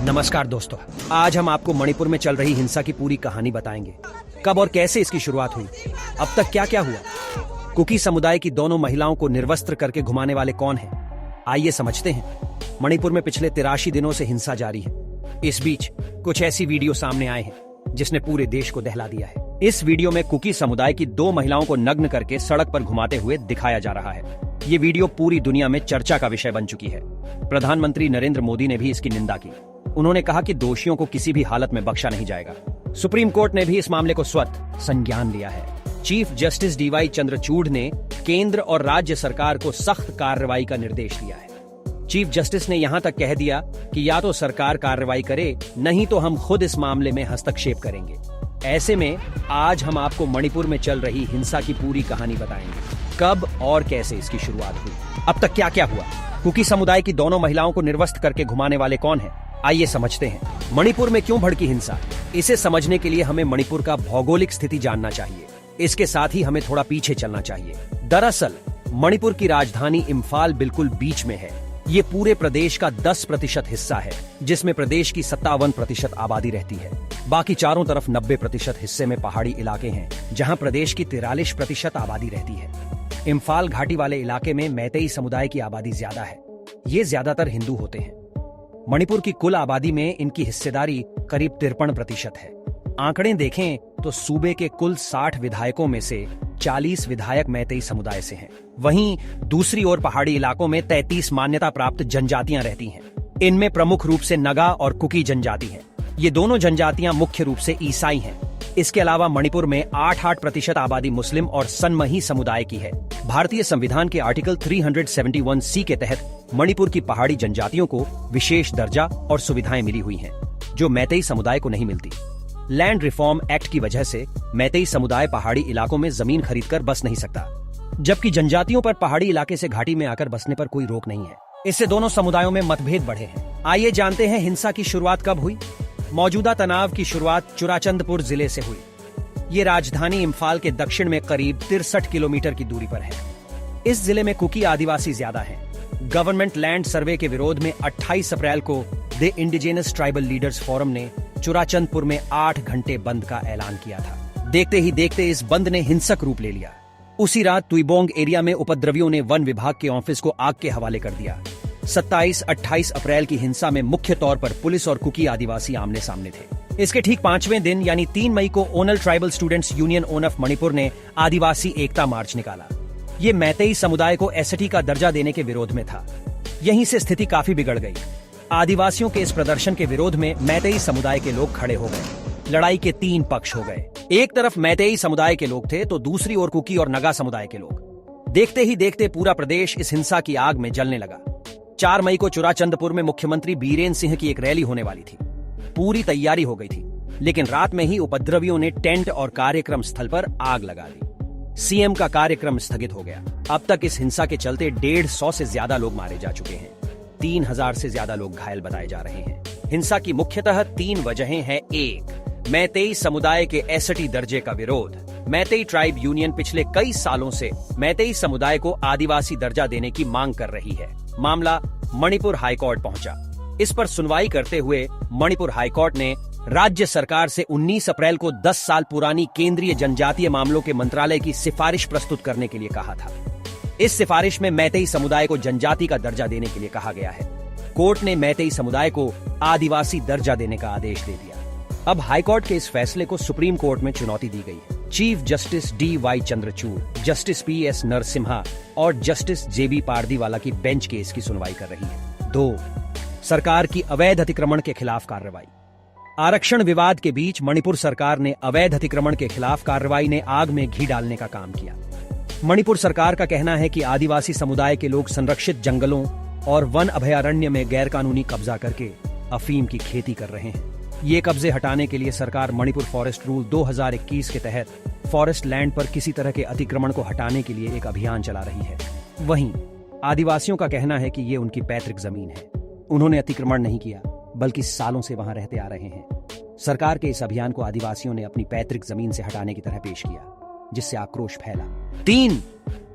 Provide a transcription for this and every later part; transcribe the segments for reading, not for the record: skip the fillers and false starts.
नमस्कार दोस्तों, आज हम आपको मणिपुर में चल रही हिंसा की पूरी कहानी बताएंगे। कब और कैसे इसकी शुरुआत हुई, अब तक क्या क्या हुआ, कुकी समुदाय की दोनों महिलाओं को निर्वस्त्र करके घुमाने वाले कौन हैं? आइए समझते हैं। मणिपुर में पिछले 83 दिनों से हिंसा जारी है। इस बीच कुछ ऐसी वीडियो सामने आए हैं जिसने पूरे देश को दहला दिया है। इस वीडियो में कुकी समुदाय की 2 महिलाओं को नग्न करके सड़क पर घुमाते हुए दिखाया जा रहा है। ये वीडियो पूरी दुनिया में चर्चा का विषय बन चुकी है। प्रधानमंत्री नरेंद्र मोदी ने भी इसकी निंदा की। उन्होंने कहा कि दोषियों को किसी भी हालत में बख्शा नहीं जाएगा। सुप्रीम कोर्ट ने भी इस मामले को स्वतः संज्ञान लिया है। चीफ जस्टिस DY चंद्रचूड़ ने केंद्र और राज्य सरकार को सख्त कार्रवाई का निर्देश दिया है। चीफ जस्टिस ने यहां तक कह दिया कि या तो सरकार कार्रवाई करे, नहीं तो हम खुद इस मामले में हस्तक्षेप करेंगे। ऐसे में आज हम आपको मणिपुर में चल रही हिंसा की पूरी कहानी बताएंगे। कब और कैसे इसकी शुरुआत हुई, अब तक क्या क्या हुआ, कुकी समुदाय की दोनों महिलाओं को निर्वस्त्र करके घुमाने वाले कौन हैं? आइए समझते हैं। मणिपुर में क्यों भड़की हिंसा? इसे समझने के लिए हमें मणिपुर का भौगोलिक स्थिति जानना चाहिए। इसके साथ ही हमें थोड़ा पीछे चलना चाहिए। दरअसल मणिपुर की राजधानी इम्फाल बिल्कुल बीच में है। ये पूरे प्रदेश का 10% हिस्सा है, जिसमें प्रदेश की 57% आबादी रहती है। बाकी चारों तरफ 90% हिस्से में पहाड़ी इलाके हैं, जहां प्रदेश की 43% आबादी रहती है। इम्फाल घाटी वाले इलाके में मैतेई समुदाय की आबादी ज्यादा है। ये ज्यादातर हिंदू होते हैं। मणिपुर की कुल आबादी में इनकी हिस्सेदारी करीब 53% है। आंकड़े देखें तो सूबे के कुल 60 विधायकों में से 40 विधायक मैतेई समुदाय से हैं। वहीं दूसरी ओर पहाड़ी इलाकों में 33 मान्यता प्राप्त जनजातियां रहती हैं। इनमें प्रमुख रूप से नगा और कुकी जनजाति है। ये दोनों जनजातियां मुख्य रूप से ईसाई हैं। इसके अलावा मणिपुर में 8% आबादी मुस्लिम और सनमही समुदाय की है। भारतीय संविधान के आर्टिकल 371C के तहत मणिपुर की पहाड़ी जनजातियों को विशेष दर्जा और सुविधाएं मिली हुई हैं, जो मैतेई समुदाय को नहीं मिलती। लैंड रिफॉर्म एक्ट की वजह से मैतेई समुदाय पहाड़ी इलाकों में जमीन खरीदकर बस नहीं सकता, जबकि जनजातियों पर पहाड़ी इलाके से घाटी में आकर बसने पर कोई रोक नहीं है। इससे दोनों समुदायों में मतभेद बढ़े हैं। आइए जानते हैं हिंसा की शुरुआत कब हुई। मौजूदा तनाव की शुरुआत चुराचंदपुर जिले से हुई। ये राजधानी इम्फाल के दक्षिण में करीब 63 किलोमीटर की दूरी पर है। इस जिले में कुकी आदिवासी ज्यादा हैं। गवर्नमेंट लैंड सर्वे के विरोध में 28 अप्रैल को the indigenous tribal leaders forum ने चुराचंदपुर में 8 घंटे बंद का ऐलान किया था। देखते ही देखते इस बंद ने हिंसक रूप ले लिया। उसी रात तुइबोंग एरिया में उपद्रवियों ने वन विभाग के ऑफिस को आग के हवाले कर दिया। 27-28 अप्रैल की हिंसा में मुख्य तौर पर पुलिस और कुकी आदिवासी आमने सामने थे। इसके ठीक 5वें दिन यानी 3 मई को ओनल tribal students union of Manipur ने आदिवासी एकता मार्च निकाला। ये मैतेई समुदाय को एसटी का दर्जा देने के विरोध में था। यहीं से स्थिति काफी बिगड़ गई। आदिवासियों के इस प्रदर्शन के विरोध में मैतेई समुदाय के लोग खड़े हो गए। लड़ाई के 3 पक्ष हो गए। एक तरफ मैतेई समुदाय के लोग थे तो दूसरी ओर कुकी और नगा समुदाय के लोग। देखते ही देखते पूरा प्रदेश इस हिंसा की आग में जलने लगा। 4 मई को चुराचंदपुर में मुख्यमंत्री बीरेन सिंह की एक रैली होने वाली थी। पूरी तैयारी हो गई थी, लेकिन रात में ही उपद्रवियों ने टेंट और कार्यक्रम स्थल पर आग लगा दी। सीएम का कार्यक्रम स्थगित हो गया। अब तक इस हिंसा के चलते 150 से ज्यादा लोग मारे जा चुके हैं। 3000 से ज्यादा लोग घायल बताए जा रहे हैं। हिंसा की मुख्यतः 3 वजहें हैं। 1, मैतेई समुदाय के एसटी दर्जे का विरोध। मैतेई ट्राइब यूनियन पिछले कई सालों से मैतेई समुदाय को आदिवासी दर्जा देने की मांग कर रही है। मामला मणिपुर हाईकोर्ट पहुंचा। इस पर सुनवाई करते हुए मणिपुर हाईकोर्ट ने राज्य सरकार से 19 अप्रैल को 10 साल पुरानी केंद्रीय जनजातीय मामलों के मंत्रालय की सिफारिश प्रस्तुत करने के लिए कहा था। इस सिफारिश में मैतेई समुदाय को जनजाति का दर्जा देने के लिए कहा गया है। कोर्ट ने मैतेई समुदाय को आदिवासी दर्जा देने का आदेश दे दिया। अब हाईकोर्ट के इस फैसले को सुप्रीम कोर्ट में चुनौती दी गई है। Chief justice DY Chandrachud, justice PS Narasimha और जस्टिस JB पारदीवाला की बेंच केस की सुनवाई कर रही है। 2, सरकार की अवैध अतिक्रमण के खिलाफ कार्रवाई। आरक्षण विवाद के बीच मणिपुर सरकार ने अवैध अतिक्रमण के खिलाफ कार्रवाई ने आग में घी डालने का काम किया। मणिपुर सरकार का कहना है कि आदिवासी समुदाय के लोग संरक्षित जंगलों और वन अभयारण्य में गैरकानूनी कब्जा करके अफीम की खेती कर रहे हैं। ये कब्जे हटाने के लिए सरकार मणिपुर फॉरेस्ट रूल 2021 के तहत फॉरेस्ट लैंड पर किसी तरह के अतिक्रमण को हटाने के लिए एक अभियान चला रही है। वहीं आदिवासियों का कहना है कि ये उनकी पैतृक जमीन है। उन्होंने अतिक्रमण नहीं किया, बल्कि सालों से वहां रहते आ रहे हैं। सरकार के इस अभियान को आदिवासियों ने अपनी पैतृक जमीन से हटाने की तरह पेश किया, जिससे आक्रोश फैला। 3,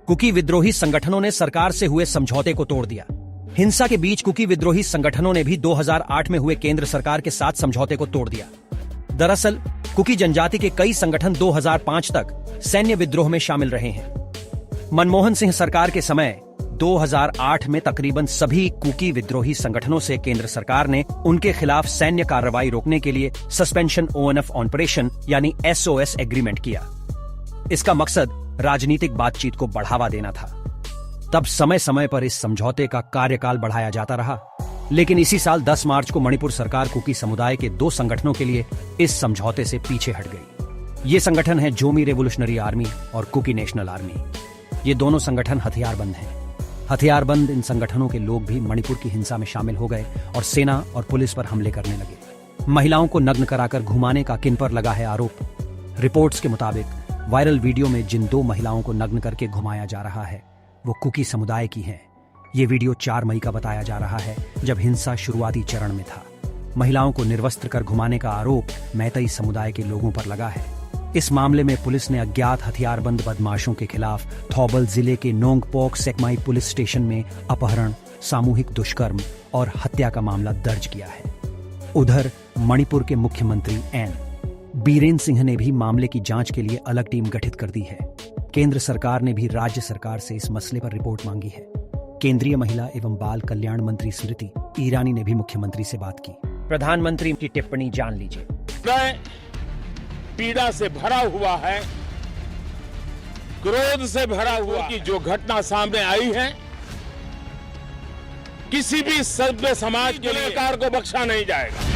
कुकी विद्रोही संगठनों ने सरकार से हुए समझौते को तोड़ दिया। हिंसा के बीच कुकी विद्रोही संगठनों ने भी 2008 में हुए केंद्र सरकार के साथ समझौते को तोड़ दिया। दरअसल कुकी जनजाति के कई संगठन 2005 तक सैन्य विद्रोह में शामिल रहे हैं। मनमोहन सिंह सरकार के समय 2008 में तकरीबन सभी कुकी विद्रोही संगठनों से केंद्र सरकार ने उनके खिलाफ सैन्य कार्रवाई रोकने के लिए सस्पेंशन ONF ऑपरेशन यानी SOS एग्रीमेंट किया। इसका मकसद राजनीतिक बातचीत को बढ़ावा देना था। तब समय समय पर इस समझौते का कार्यकाल बढ़ाया जाता रहा, लेकिन इसी साल 10 मार्च को मणिपुर सरकार कुकी समुदाय के 2 संगठनों के लिए इस समझौते से पीछे हट गई। ये संगठन है जोमी रेवोल्यूशनरी आर्मी और कुकी नेशनल आर्मी। ये दोनों संगठन हथियारबंद हैं। हथियारबंद इन संगठनों के लोग भी मणिपुर की हिंसा में शामिल हो गए और सेना और पुलिस पर हमले करने लगे। महिलाओं को नग्न कराकर घुमाने का किन पर लगा है आरोप। रिपोर्ट्स के मुताबिक वायरल वीडियो में जिन 2 महिलाओं को नग्न करके घुमाया जा रहा है वो कुकी समुदाय की हैं। ये वीडियो 4 मई का बताया जा रहा है, जब हिंसा शुरुआती चरण में था। महिलाओं को निर्वस्त्र कर घुमाने का आरोप मैतेई समुदाय के लोगों पर लगा है। इस मामले में पुलिस ने अज्ञात हथियारबंद बदमाशों के खिलाफ थौबल जिले के नोंगपोक सेकमाई पुलिस स्टेशन में अपहरण, सामूहिक दुष्कर्म और हत्या का मामला दर्ज किया है। उधर मणिपुर के मुख्यमंत्री एन बीरेन सिंह ने भी मामले की जांच के लिए अलग टीम गठित कर दी है। केंद्र सरकार ने भी राज्य सरकार से इस मसले पर रिपोर्ट मांगी है। केंद्रीय महिला एवं बाल कल्याण मंत्री स्मृति ईरानी ने भी मुख्यमंत्री से बात की। प्रधानमंत्री की टिप्पणी जान लीजिए। पीड़ा से भरा हुआ है, क्रोध से भरा हुआ कि जो घटना सामने आई है, किसी भी सभ्य समाज के गुनहगार को बख्शा नहीं जाएगा।